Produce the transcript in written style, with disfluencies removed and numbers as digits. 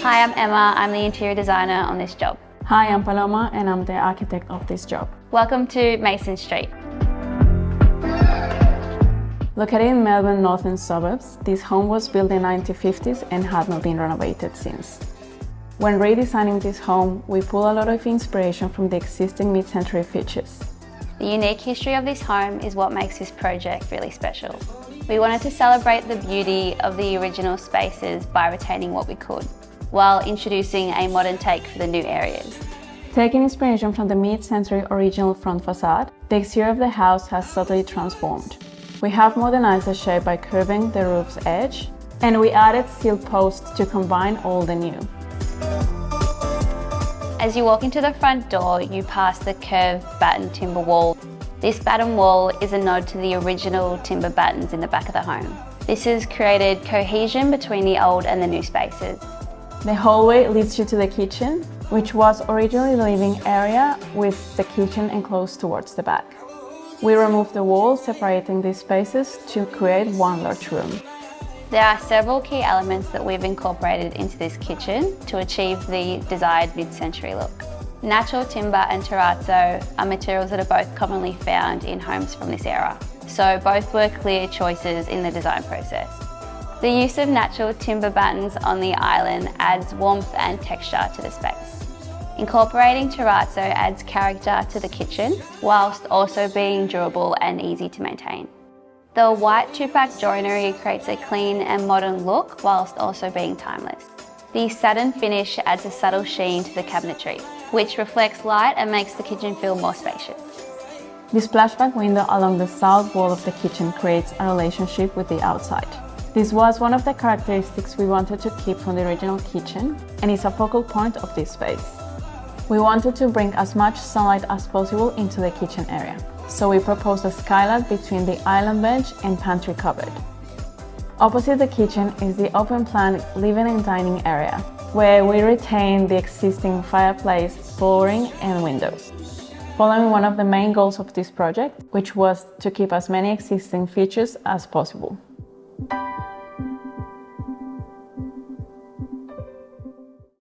Hi, I'm Emma. I'm the interior designer on this job. Hi, I'm Paloma and I'm the architect of this job. Welcome to Mason Street. Located in Melbourne northern suburbs, this home was built in the 1950s and had not been renovated since. When redesigning this home, we pull a lot of inspiration from the existing mid-century features. The unique history of this home is what makes this project really special. We wanted to celebrate the beauty of the original spaces by retaining what we could, while introducing a modern take for the new areas. Taking inspiration from the mid-century original front facade, the exterior of the house has subtly transformed. We have modernized the shape by curving the roof's edge, and we added steel posts to combine old and new. As you walk into the front door, you pass the curved batten timber wall. This batten wall is a nod to the original timber battens in the back of the home. This has created cohesion between the old and the new spaces. The hallway leads you to the kitchen, which was originally the living area with the kitchen enclosed towards the back. We removed the walls separating these spaces to create one large room. There are several key elements that we've incorporated into this kitchen to achieve the desired mid-century look. Natural timber and terrazzo are materials that are both commonly found in homes from this era, so both were clear choices in the design process. The use of natural timber battens on the island adds warmth and texture to the space. Incorporating terrazzo adds character to the kitchen, whilst also being durable and easy to maintain. The white two-pack joinery creates a clean and modern look, whilst also being timeless. The satin finish adds a subtle sheen to the cabinetry, which reflects light and makes the kitchen feel more spacious. The splashback window along the south wall of the kitchen creates a relationship with the outside. This was one of the characteristics we wanted to keep from the original kitchen, and is a focal point of this space. We wanted to bring as much sunlight as possible into the kitchen area, so we proposed a skylight between the island bench and pantry cupboard. Opposite the kitchen is the open-plan living and dining area, where we retain the existing fireplace, flooring and windows, following one of the main goals of this project, which was to keep as many existing features as possible.